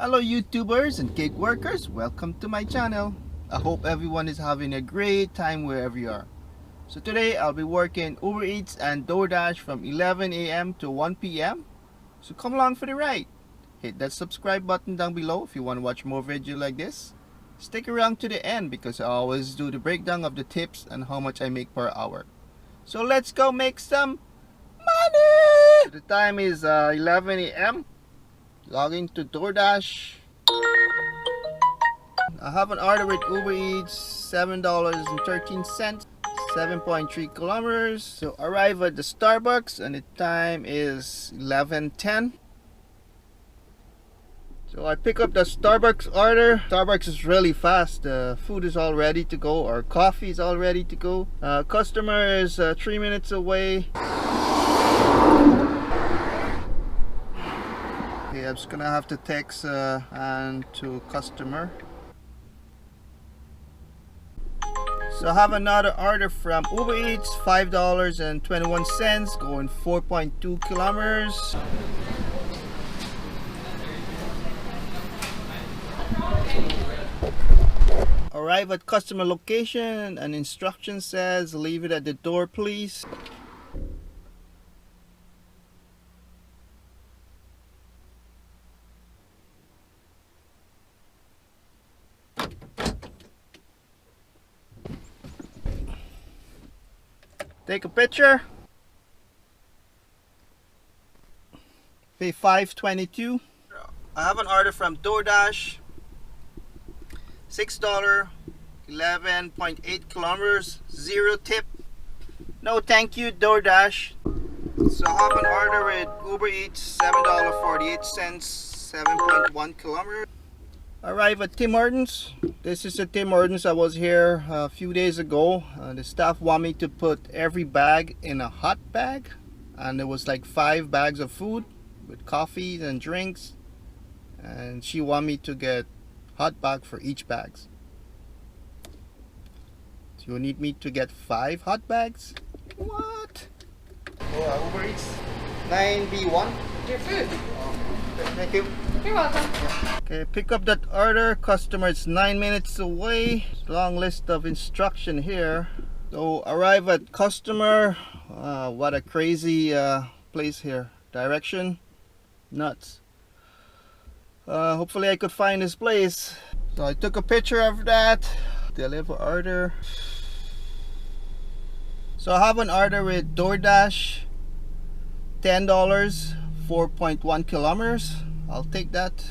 Hello YouTubers and gig workers, welcome to my channel. I hope everyone is having a great time wherever you are. So today I'll be working Ubereats and Doordash from 11 a.m. to 1 p.m. So come along for the ride. Hit that subscribe button down below if you want to watch more videos like this. Stick around to the end because I always do the breakdown of the tips and how much I make per hour. So let's go make some money! So the time is 11 a.m. Logging to DoorDash. I have an order with Uber Eats, $7.13, 7.3 kilometers. So arrive at the Starbucks and the time is 11:10. So I pick up the Starbucks order. Starbucks is really fast. The food is all ready to go, or coffee is all ready to go. Customer is 3 minutes away. I'm just gonna have to text and to customer. So I have another order from Uber Eats, $5.21, going 4.2 kilometers. Arrive at customer location and instruction says leave it at the door please. Take a picture. Pay $5.22. I have an order from DoorDash. $6, 11.8 kilometers, 0 tip. No thank you DoorDash. So I have an order with Uber Eats, $7.48, 7.1 kilometers. Arrive at Tim Hortons. This is the Tim Hortons. I was here a few days ago. The staff want me to put every bag in a hot bag, and there was like 5 bags of food with coffees and drinks, and she want me to get hot bag for each bags. So you need me to get 5 hot bags? What? Oh, Uber Eats 9B1. Your food. Thank you. You're welcome. Okay, pick up that order. Customer is 9 minutes away. Long list of instruction here. So arrive at customer. What a crazy place here. Direction, nuts. Hopefully I could find this place. So I took a picture of that. Deliver order. So I have an order with DoorDash. $10, 4.1 kilometers. I'll take that.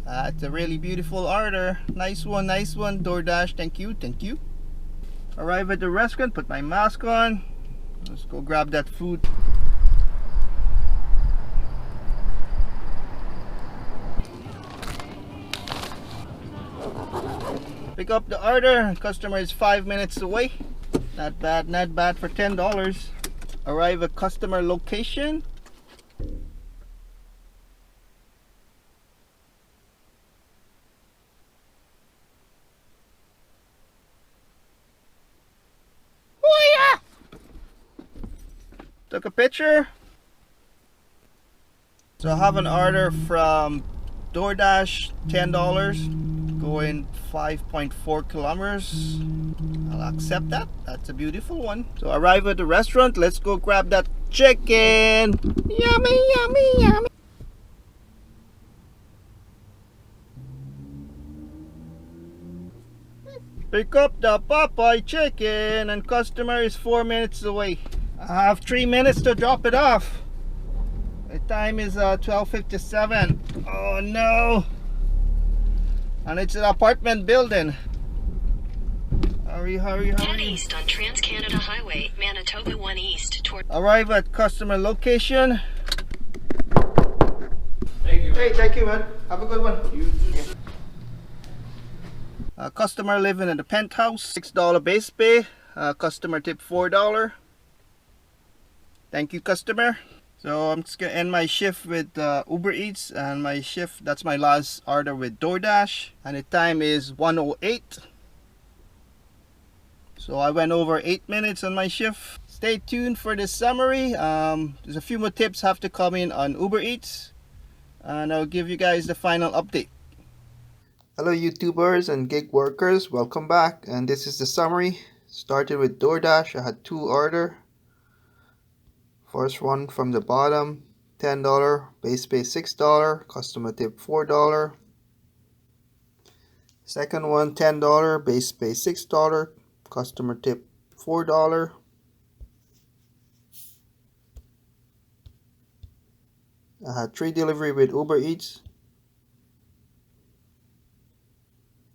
It's a really beautiful order. Nice one, DoorDash. Thank you, thank you. Arrive at the restaurant, put my mask on. Let's go grab that food. Pick up the order. Customer is 5 minutes away. Not bad, not bad for $10. Arrive at customer location. Took a picture. So I have an order from DoorDash, $10, going 5.4 kilometers. I'll accept that. That's a beautiful one. So arrive at the restaurant. Let's go grab that chicken. Yummy, yummy, yummy. Pick up the Popeye chicken and customer is 4 minutes away. I have 3 minutes to drop it off. The time is 12:57. Oh no! And it's an apartment building. Hurry, hurry, hurry. Head east on Trans-Canada Highway, Manitoba 1 East toward... Arrive at customer location. Thank you. Hey, thank you, man. Have a good one. You too. Customer living in the penthouse. $6 base pay. Customer tip $4. Thank you, customer. So I'm just gonna end my shift with Uber Eats, and my shift, that's my last order with DoorDash, and the time is 1:08. So I went over 8 minutes on my shift. Stay tuned for the summary. There's a few more tips have to come in on Uber Eats. and I'll give you guys the final update. Hello YouTubers and gig workers, welcome back, and this is the summary. Started with DoorDash. I had 2 order. First one from the bottom, $10, base pay $6, customer tip $4. Second one, $10, base pay $6, customer tip $4. I had 3 delivery with Uber Eats.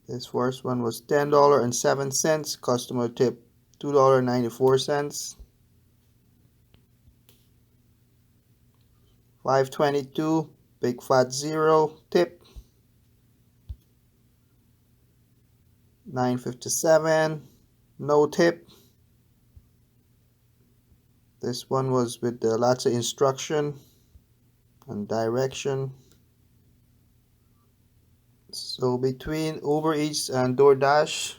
This first one was $10.07, customer tip $2.94. 522, big fat zero tip. 957, no tip. This one was with lots of instruction and direction. So between Uber Eats and DoorDash,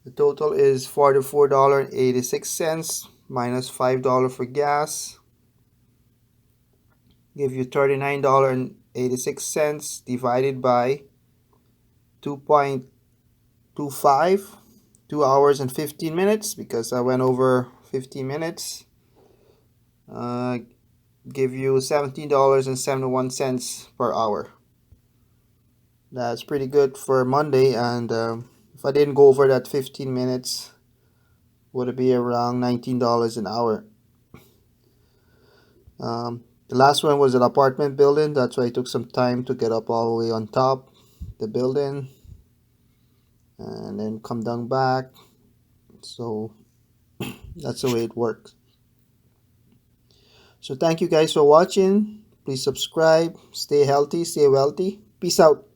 the total is $44.86 minus $5 for gas. Give you $39.86 divided by 2.25, 2 hours and 15 minutes, because I went over 15 minutes. Give you $17.71 per hour. That's pretty good for Monday, and if I didn't go over that 15 minutes, would it be around $19 an hour. The last one was an apartment building. That's why it took some time to get up all the way on top the building and then come down back. So that's the way it works. So thank you guys for watching. Please subscribe. Stay healthy, stay wealthy. Peace out.